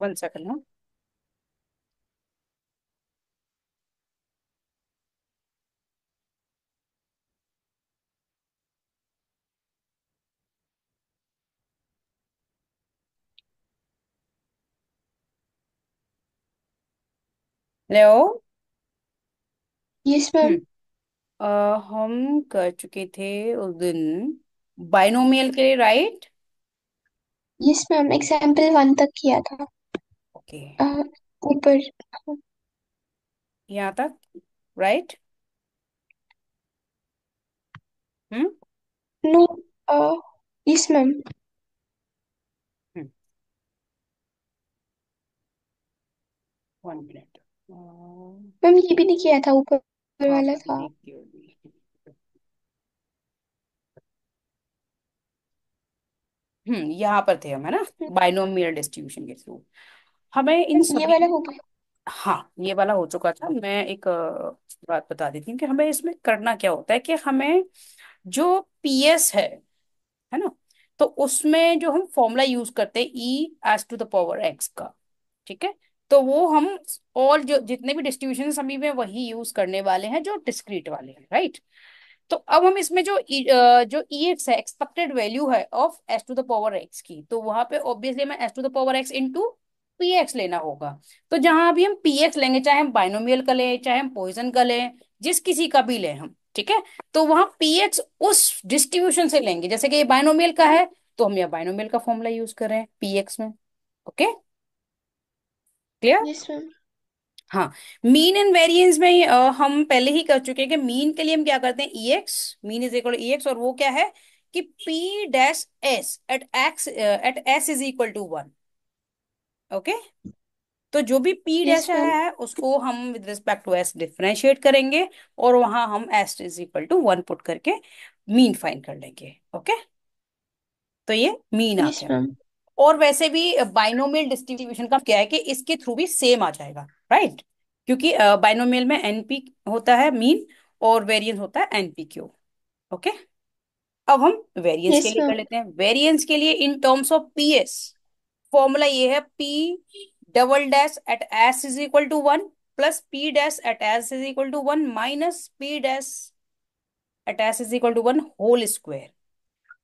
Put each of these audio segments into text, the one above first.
One second ना। ले yes ma'am. हम्म हम कर चुके थे उस दिन बाइनोमियल के लिए, राइट? यस मैम, एग्जाम्पल 1 तक किया था। ओके। अ, ऊपर। यहाँ तक, right? Hmm no. Yes ma'am. Hmm 1 minute. Ma'am ये भी नहीं किया था, ऊपर हाँ, वाला अभी था। देखती होगी। यहाँ पर थे हम, है ना? बाइनोमियल डिस्ट्रीब्यूशन के थ्रू हमें इन ये सभी। वाला हो गया। हाँ, ये वाला हो चुका था। मैं एक बात बता देती हूँ कि हमें इसमें करना क्या होता है कि हमें जो पीएस है ना, तो उसमें जो हम फॉर्मूला यूज करते हैं e⁻x का, ठीक है? तो वो हम और जो जितने भी डिस्ट्रीब्यूशन सभी में वही यूज करने वाले हैं जो डिस्क्रीट वाले हैं, राइट? तो अब हम इसमें जो एक्स है, एक्सपेक्टेड वैल्यू है ऑफ s⁻x की, तो वहां पे ऑब्वियसली हमें s⁻x इंटू पी एक्स लेना होगा। तो जहां भी हम पी एक्स लेंगे, चाहे हम बाइनोमियल का लें चाहे हम पॉइसन का लें, जिस किसी का भी लें हम, ठीक है? तो वहां पी एक्स उस डिस्ट्रीब्यूशन से लेंगे। जैसे कि ये बाइनोमियल का है, तो हम यहाँ बाइनोमियल का फॉर्मूला यूज कर रहे हैं पी एक्स में। Okay, clear? Yes ma'am. हाँ। मीन एंड वेरिएंस में हम पहले ही कर चुके हैं कि मीन के लिए हम क्या करते हैं, E X. Mean is equal to E X, और वो क्या है कि P dash S at S is equal to 1। Okay, तो जो भी पी यस डैश आया मैम। है उसको हम with respect to S differentiate करेंगे, और वहां हम S is equal to 1 put करके मीन फाइंड कर लेंगे। ओके, तो ये मीन आ यस गया। मैम। और वैसे भी बाइनोमियल डिस्ट्रीब्यूशन का क्या है कि इसके थ्रू भी सेम आ जाएगा, राइट? क्योंकि बाइनोमियल में एनपी होता है मीन, और वेरिएंस होता है एनपी क्यू। ओके, अब हम वेरिएंस के यस लिए कर मैम। लेते हैं। वेरिएंस के लिए in terms of PS formula ये है, P double dash at S is equal to 1 plus P dash at S is equal to 1 minus P dash at S is equal to 1 whole square.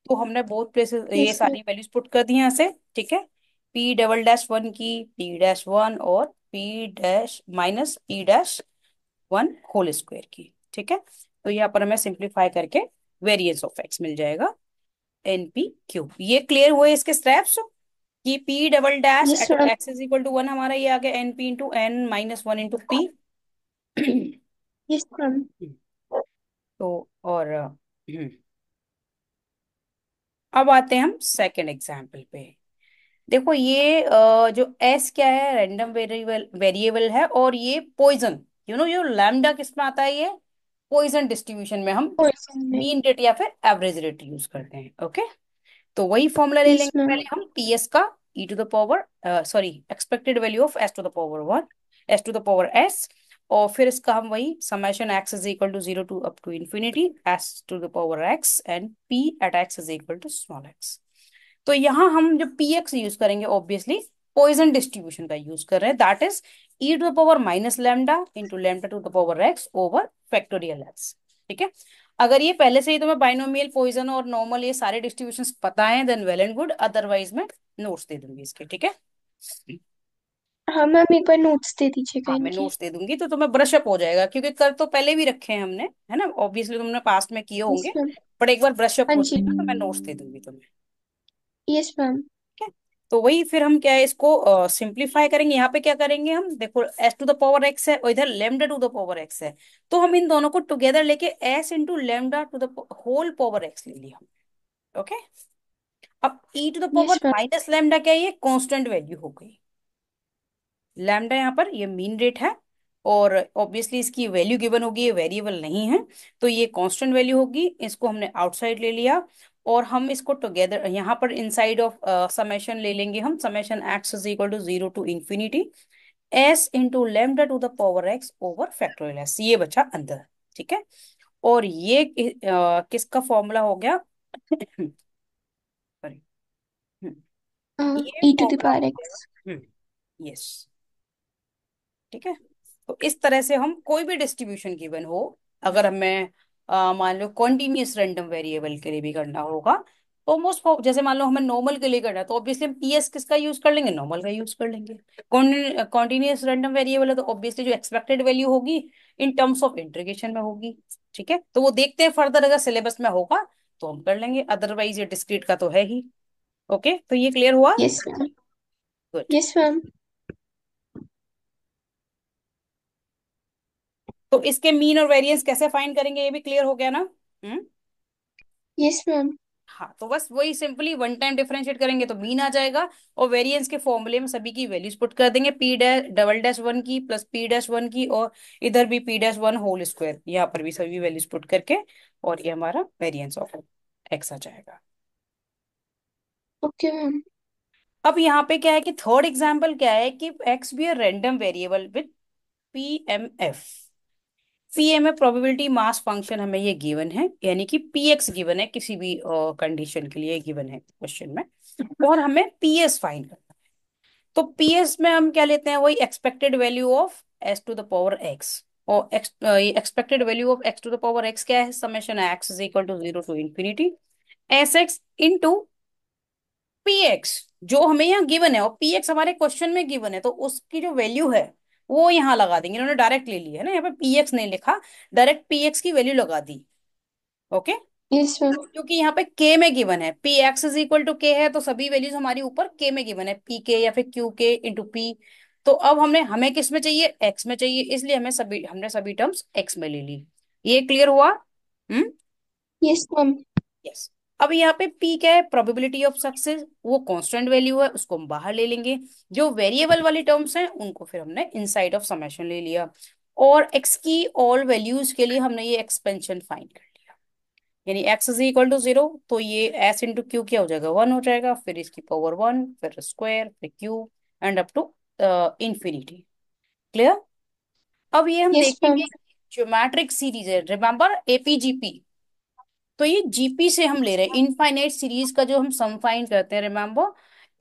तो हमने बहुत places ये yes ma'am. सारी values put कर दी हैं यहाँ से, ठीक है? पी डबल डैश वन की, पी डैश वन, और P dash minus P dash one whole square की, ठीक है? तो यहाँ पर हमें सिंप्लीफाई करके वेरिएंस ऑफ एक्स मिल जाएगा, NP क्यूब। ये क्लियर हुए इसके स्टेप्स कि P double dash yes at ma'am. X is equal to 1 हमारा ये आ गया NP into N minus 1 into P. Yes ma'am. तो और अब आते हैं हम सेकंड एग्जाम्पल पे। देखो ये जो एस क्या है, रैंडम वेरिएबल वेरिएबल है, और ये पॉइजन, जो लैम्डा किस में आता है, ये पॉइजन डिस्ट्रीब्यूशन में हम पॉइजन में। मीन रेट या फिर एवरेज रेट यूज करते हैं। ओके, तो वही फॉर्मूला ले यस लेंगे मैम। पहले हम पीएस का, E to the power sorry expected value of S to the power 1, S to the power S. और फिर इसका हम वही summation X is equal to 0 to up to infinity S to the power X and P at X is equal to small X. तो यहाँ हम जो P X use करेंगे ऑब्वियसली पॉइजन डिस्ट्रीब्यूशन का यूज कर रहे हैं, that is E to the power minus lambda into lambda to the power X over factorial X, ठीक है? अगर ये पहले से ही तुम्हें बाइनोमियल पॉइजन और नॉर्मल ये सारे डिस्ट्रीब्यूशंस पता है then well and good, otherwise मैं नोट्स दे दूंगी इसके, ठीक है? हाँ मैम, एक बार नोट्स दे दीजिएगा हाँ, मैं इनके। नोट्स दे दूंगी तो तुम्हें ब्रश अप हो जाएगा, क्योंकि कर तो पहले भी रखे हैं हमने, है ना? ऑब्वियसली तुमने पास्ट में किए यस होंगे, मैम। बट एक बार ब्रश अप हाँ हो जी। जाएगा तो मैं नोट्स दे दूंगी तुम्हें। Yes ma'am. ठीक है, तो वही फिर हम क्या है इसको सिंप्लीफाई करेंगे। यहाँ पे क्या करेंगे हम, देखो S to the power X है और इधर lambda to the power X है, तो हम इन दोनों को टुगेदर लेके S into lambda to the whole power X ले लिया हम। ओके, अब E to the power yes ma'am. Minus lambda क्या है, ये कांस्टेंट वैल्यू हो गई। लैम्डा यहाँ पर ये मीन रेट है, और ऑब्वियसली इसकी वैल्यू गिवन होगी, ये वेरिएबल नहीं है, तो ये कांस्टेंट वैल्यू होगी। इसको हमने आउटसाइड ले लिया, और हम इसको टुगेदर यहाँ पर इनसाइड ऑफ समेशन ले लेंगे हम, summation X is equal to 0 to infinity S into lambda to the power X over factorial S, ये बचा अंदर, ठीक है? और ये किसका फॉर्मूला हो गया? सॉरी, ये ई टू द फॉर्मूला पावर हो एक्स। गया यस। ठीक है। तो इस तरह से हम कोई भी डिस्ट्रीब्यूशन गिवन हो, अगर हमें मान लो कॉन्टिन्यूस रैंडम वेरिएबल के लिए भी करना होगा, तो मोस्ट जैसे मान लो हमें नॉर्मल के लिए करना है, तो ऑब्वियसली हम पीएस किसका यूज कर लेंगे, नॉर्मल का यूज कर लेंगे। कॉन्टिन्यूस रैंडम वेरिएबल है तो ऑब्वियसली जो एक्सपेक्टेड वैल्यू होगी इन टर्म्स ऑफ इंटीग्रेशन में होगी। ठीक है, तो वो देखते हैं फर्दर, अगर सिलेबस में होगा तो हम कर लेंगे, अदरवाइज ये डिस्क्रीट का तो है ही। ओके, तो ये क्लियर हुआ। Yes ma'am. Good. Yes ma'am. तो इसके मीन और वेरिएंस कैसे फाइंड करेंगे, ये भी क्लियर हो गया ना। हम्म। Yes ma'am. हाँ, तो बस वही सिंपली वन टाइम डिफरेंशिएट करेंगे तो मीन आ जाएगा, और वेरिएंस के फॉर्मूले में सभी की वैल्यूज पुट कर देंगे, P dash double dash one की प्लस पी डैश वन की, और इधर भी P dash one whole square, यहाँ पर भी सभी वैल्यूज पुट करके, और ये हमारा वेरिएंस ऑफ एक्स आ जाएगा। Okay ma'am. अब यहाँ पे क्या है कि थर्ड एग्जाम्पल क्या है कि X be a random variable with P M F. PMF probability mass function हमें ये गिवन है, यानी कि पीएक्स गिवन है, किसी भी कंडीशन के लिए गिवन है क्वेश्चन में, और हमें पीएस फाइंड करना है। तो पीएस में हम क्या लेते हैं, वही expected value of S to the power X, और expected value of X to the power X क्या है, summation X is equal to zero to infinity S X into P X, जो हमें यहाँ गिवन है, और पी एक्स हमारे question में गिवन है, तो उसकी जो वैल्यू है वो यहाँ लगा देंगे। इन्होंने डायरेक्ट ले लिया है ना, यहाँ पे पी एक्स नहीं लिखा, डायरेक्ट पी एक्स की वैल्यू लगा दी। ओके। Yes ma'am. क्योंकि यहाँ पे के में गिवन है, P X is equal to K है, तो सभी वैल्यूज हमारी ऊपर के में गिवन है, पी के या फिर क्यू के इंटू पी। तो अब हमें किस में चाहिए, एक्स में चाहिए, इसलिए हमने सभी टर्म्स एक्स में ले ली। ये क्लियर हुआ। हम्म। Yes ma'am. यस। अब यहाँ पे पी क्या है, प्रोबेबिलिटी ऑफ सक्सेस, वो कांस्टेंट वैल्यू है, उसको हम बाहर ले लेंगे। जो वेरिएबल वाली टर्म्स हैं उनको फिर हमने इनसाइड ऑफ समेशन ले लिया, और एक्स की ऑल वैल्यूज के लिए हमने ये एक्सपेंशन फाइंड कर लिया, यानी X is equal to zero, तो ये एस इंटू क्यू क्या हो जाएगा, वन हो जाएगा, फिर इसकी पावर वन, फिर स्क्वायर, फिर cube, and up to infinity. Clear. अब ये हम यस मैम। देखेंगे, ज्योमेट्रिक सीरीज है, रिमेम्बर एपीजीपी, तो ये जीपी से हम ले रहे हैं, इनफाइनाइट सीरीज का जो हम सम फाइंड करते हैं, remember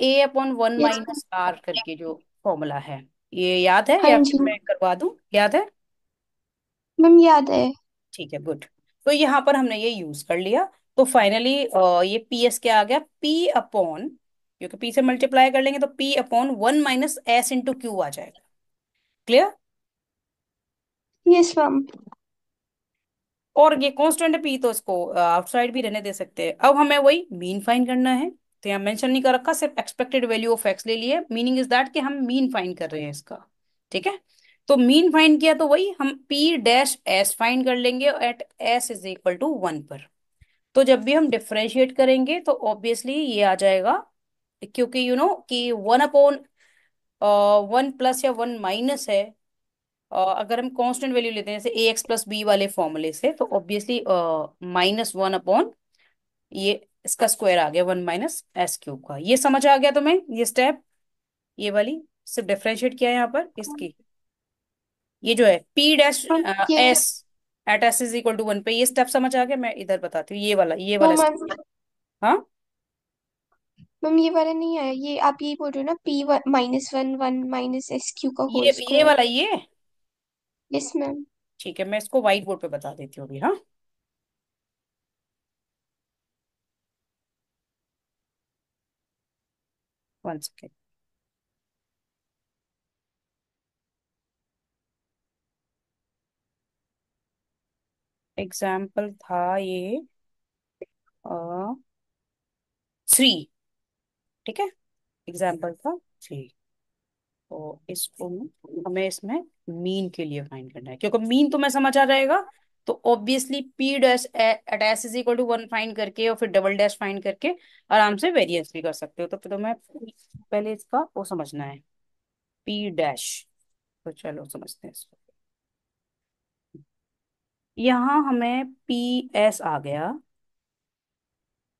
A upon one yes. Minus R करके जो फॉर्मूला है, ये याद है हाँ या फिर जी मैं करवा दूं, याद है। मैम, याद है। ठीक है, गुड। तो यहाँ पर हमने ये यूज कर लिया, तो फाइनली ये पी एस क्या आ गया, पी अपॉन, क्योंकि पी से मल्टीप्लाई कर लेंगे तो P upon one minus S into Q आ जाएगा। क्लियर। Yes ma'am. और ये कांस्टेंट पी, तो इसको आउटसाइड भी रहने दे सकते हैं। अब हमें वही मीन फाइंड करना है, तो यहाँ मेंशन नहीं कर रखा, सिर्फ एक्सपेक्टेड वैल्यू ऑफ एक्स ले लिए, मीनिंग इज दैट कि हम मीन फाइंड कर रहे हैं इसका। ठीक है। तो मीन फाइंड किया तो वही हम पी डैश एस फाइंड कर लेंगे at S is equal to one पर। तो जब भी हम डिफरेंशिएट करेंगे तो ऑब्वियसली ये आ जाएगा, क्योंकि कि वन अपॉन वन प्लस या वन माइनस है, अगर हम कांस्टेंट वैल्यू लेते हैं जैसे ए एक्स प्लस बी वाले फॉर्मूले से, तो ऑब्वियसली माइनस वन अपॉन ये इसका स्क्वायर आ गया, वन माइनस एस क्यूब का। ये समझ आ गया तुम्हें, ये स्टेप, ये वाली सिर्फ डिफरेंशिएट किया है यहाँ पर इसकी, ये जो है पी डैश मैम ये S at S is equal to one पे, ये स्टेप समझ आ गया। मैं इधर बताती हूँ, ये वो वाला मैम। स्टेप। हाँ। मैम ये वाला नहीं आया, ये आप यही बोल रहे हो ना, P one minus one one minus S Q का होल ये स्क्वायर। वाला ये। Yes ma'am. ठीक है, मैं इसको व्हाइट बोर्ड पे बता देती हूँ अभी। हाँ, वन सेकेंड। एग्जाम्पल था ये थ्री। ठीक है, एग्जाम्पल था थ्री। तो इसको हमें इसमें मीन के लिए फाइंड करना है, क्योंकि मीन तो मैं समझ आ जाएगा, तो obviously P dash at S is equal to one find करके और फिर डबल डैश फाइंड करके आराम से वेरिएंस भी कर सकते हो। तो फिर तुम्हें पहले इसका वो समझना है, पी डैश। तो चलो समझते हैं इसको। यहाँ हमें पी एस आ गया,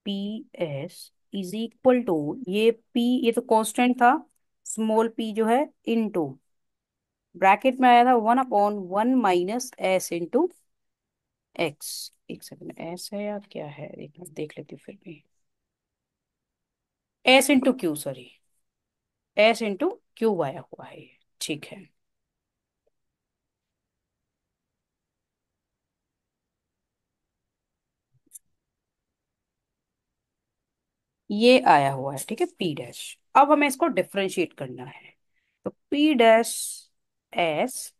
P S is equal to, ये पी ये तो कांस्टेंट था, स्मॉल पी जो है इनटू, ब्रैकेट में आया था one upon one minus S into x. एक सेकंड, एस है या क्या है, एक मिनट देख लेती हूँ फिर भी, S into Q, sorry, S into क्यों आया हुआ है ये? ठीक है। ये आया हुआ है, ठीक है, पी डैश। अब हमें इसको डिफरेंशिएट करना है। तो पी डैश एस,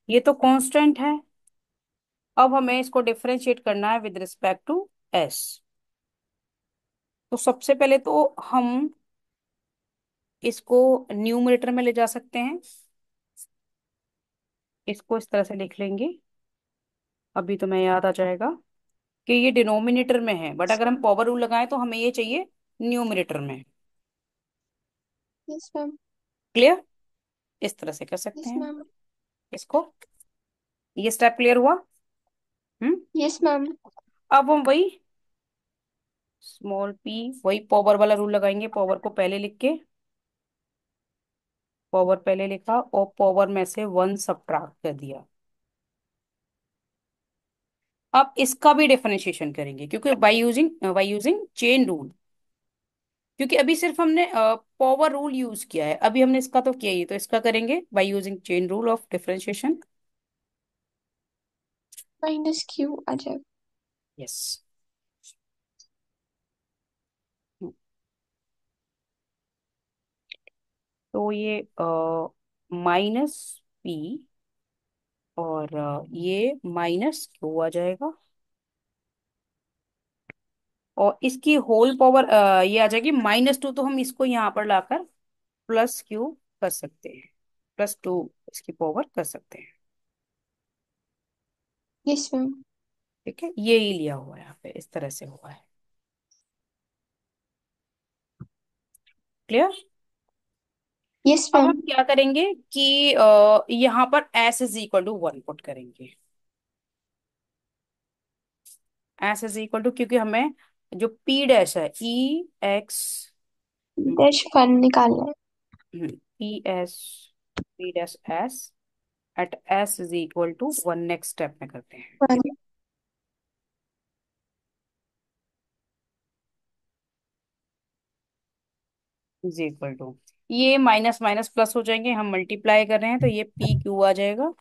ये तो कांस्टेंट है। अब हमें इसको डिफरेंशिएट करना है विद रिस्पेक्ट टू एस। तो सबसे पहले तो हम इसको न्यूमरेटर में ले जा सकते हैं। इसको इस तरह से लिख लेंगे। अभी तो मैं याद आ जाएगा कि ये डिनोमिनेटर में है, बट अगर हम पावर रूल लगाएं तो हमें ये चाहिए न्यूमरेटर में। Yes ma'am. क्लियर? इस तरह से कर सकते यस हैं मैम। इसको। ये स्टेप क्लियर हुआ? हम्म। Yes ma'am. अब हम वही स्मॉल पी, वही पावर वाला रूल लगाएंगे। पावर को पहले लिख के, पावर पहले लिखा और पावर में से वन सबट्रैक्ट कर दिया। अब इसका भी डिफरेंशिएशन करेंगे, क्योंकि बाय यूजिंग चेन रूल। क्योंकि अभी सिर्फ हमने पावर रूल यूज किया है, अभी हमने इसका तो किया ही, तो इसका करेंगे by using chain rule of differentiation. Minus Q आ जाएगा। यस। तो ये माइनस पी और ये माइनस क्यू आ जाएगा। और इसकी होल पावर ये आ जाएगी -2। तो हम इसको यहाँ पर लाकर प्लस क्यू कर सकते हैं, +2 इसकी पावर कर सकते हैं। Yes ma'am. ठीक है, ये ही लिया हुआ है यहाँ पे, इस तरह से हुआ है। क्लियर? यस अब मैम। हम क्या करेंगे कि यहाँ पर s = 1 पुट करेंगे। s = क्योंकि हमें जो p डैश है EX, डैश फन निकालना है। P dash S at s = 1, next step में करते हैं। वन। = ये माइनस माइनस प्लस हो जाएंगे, हम मल्टीप्लाई कर रहे हैं तो ये PQ आ जाएगा।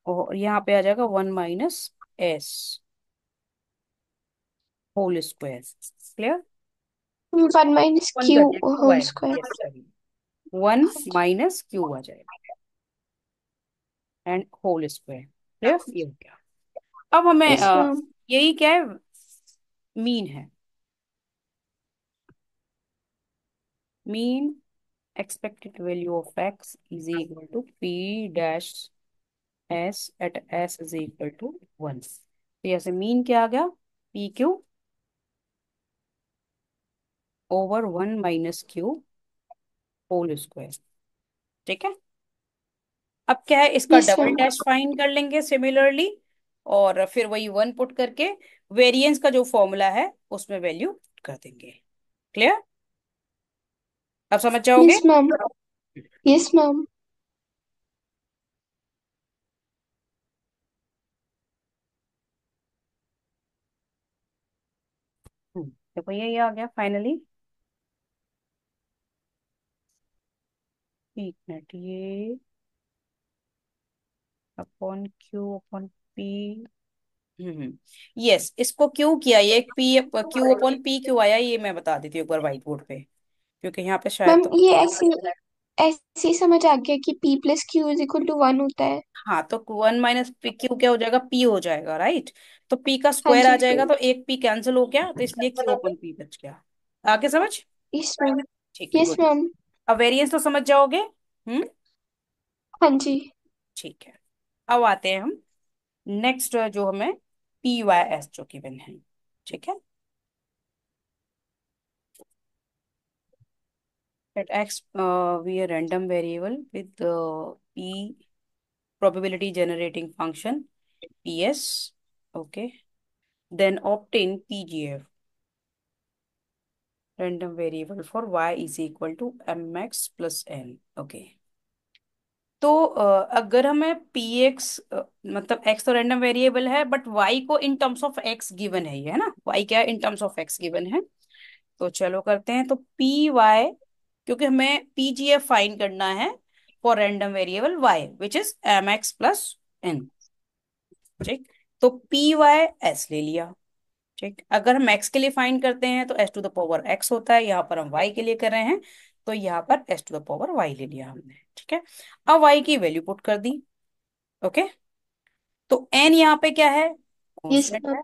और यहाँ पे आ जाएगा 1 - S whole square. Clear? One minus one q कर दिया, क्यू होल आएगा, स्क्वायर। यस सही। 1 - Q आ जाएगा एंड होल स्क्वायर। क्लियर? ये हो गया। अब हमें यस मैम। यही क्या है, मीन है। Mean expected value of x = P dash S at s = 1। तो यहाँ से मीन क्या आ गया, PQ/1 - Q होल स्क्वायर। ठीक है। अब क्या है, इसका yes double ma'am. Dash find कर लेंगे सिमिलरली। और फिर वही 1 पुट करके वेरिएंस का जो फॉर्मूला है उसमें वैल्यू कर देंगे। क्लियर? अब समझ जाओगे? Yes ma'am. Yes ma'am. देखो ये आ गया फाइनली। एक मिनट, ये अपॉन क्यू अपॉन पी। हम्म। यस, इसको क्यों किया, ये Q/P क्यों आया, ये मैं बता देती हूँ एक बार व्हाइट बोर्ड पे, क्योंकि यहाँ पे शायद मैम तो। ये ऐसे ऐसे ही समझ आ गया कि p plus q is equal to one होता है। हाँ, तो 1 - Q क्या हो जाएगा, P हो जाएगा, राइट। तो P का हाँ स्क्वायर आ जी। जाएगा, तो एक P कैंसिल हो गया, तो इसलिए Q/P बच गया। आगे समझ? Yes ma'am. ठीक है, यस गुड। मैम। अब वेरिएंस तो समझ जाओगे। हाँ जी। ठीक है। अब आते हैं हम नेक्स्ट, जो हमें PYS जो गिवन है। ठीक है। Let X be a random variable with P probability generating function PS. Okay. Then obtain PGF, random variable for Y = mx plus n. Okay. तो अगर हमें px, मतलब x तो रैंडम वेरिएबल है, बट y को इन टर्म्स ऑफ x गिवन है, ये है ना, y क्या है, इन टर्म्स ऑफ x गिवन है। तो चलो करते हैं। तो पी वाई क्योंकि हमें पीजीएफ फाइंड करना है for random variable Y which is M X plus N. ठीक। तो पी वाई एस ले लिया। ठीक। अगर हम एक्स के लिए फाइंड करते हैं तो S to the power X होता है, यहाँ पर हम वाई के लिए कर रहे हैं तो यहाँ पर S to the power Y ले लिया हमने। ठीक है। अब वाई की वैल्यू पुट कर दी। ओके। तो एन यहाँ पे क्या है, यस कांस्टेंट मैम। है।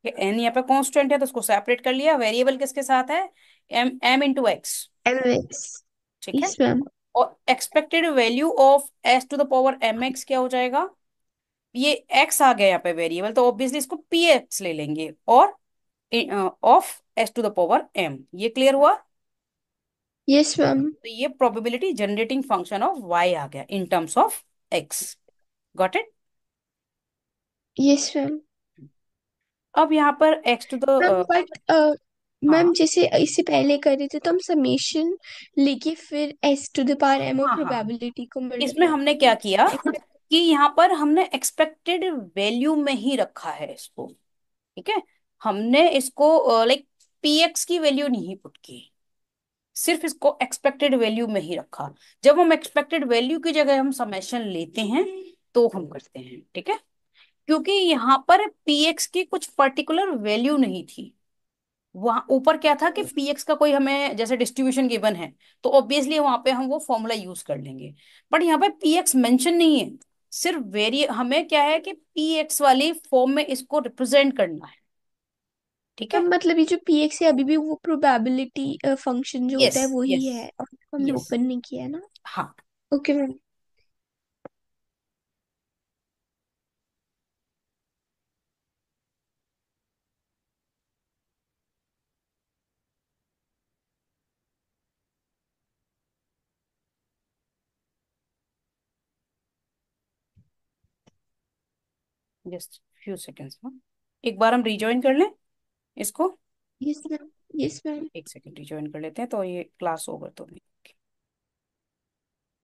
ठीक है, एन यहाँ पे कांस्टेंट है तो उसको सेपरेट कर लिया। वेरिएबल किसके साथ है, M M into X. M X. ठीक है। Yes ma'am. और expected value of S to the power M X क्या हो जाएगा, ये एक्स आ गया यहाँ पे वेरिएबल तो ऑब्वियसली इसको पी एक्स ले लेंगे, और of S to the power m. ये क्लियर हुआ। Yes ma'am. तो ये probability generating function of y आ गया in terms of x. Got it. Yes ma'am. अब यहाँ पर x two ma'am the but ma'am हाँ जैसे इससे पहले कर रहे थे तो हम समेशन लेके फिर S to the power M और हाँ हाँ, प्रोबेबिलिटी को इसमें मल्टीप्लाई हमने करते क्या हैं। किया कि यहाँ पर हमने एक्सपेक्टेड वैल्यू में ही रखा है इसको। ठीक है। हमने इसको लाइक पी एक्स की वैल्यू नहीं पुट की, सिर्फ इसको एक्सपेक्टेड वैल्यू में ही रखा। जब हम एक्सपेक्टेड वैल्यू की जगह हम समेशन लेते हैं तो हम करते हैं। ठीक है। क्योंकि यहाँ पर पी एक्स की कुछ पर्टिकुलर वैल्यू नहीं थी। वहां ऊपर क्या था कि पी एक्स का कोई हमें जैसे डिस्ट्रीब्यूशन गिवन है तो ऑब्वियसली वहां पे हम वो फॉर्मूला यूज कर लेंगे। बट यहाँ पे पी एक्स मेंशन नहीं है, सिर्फ वेरिए हमें क्या है कि पी एक्स वाली फॉर्म में इसको रिप्रेजेंट करना है। ठीक तो है। मतलब ये जो पी एक्स है अभी भी वो प्रोबेबिलिटी फंक्शन जो यस होता है वही यस है और उसको हमने यस। ओपन नहीं किया है ना। हाँ। Okay ma'am. Just few seconds में एक बार हम रिजॉइन कर लें इसको। Yes ma'am. Yes ma'am. एक सेकेंड रिजॉइन कर लेते हैं तो ये क्लास ओवर तो नहीं।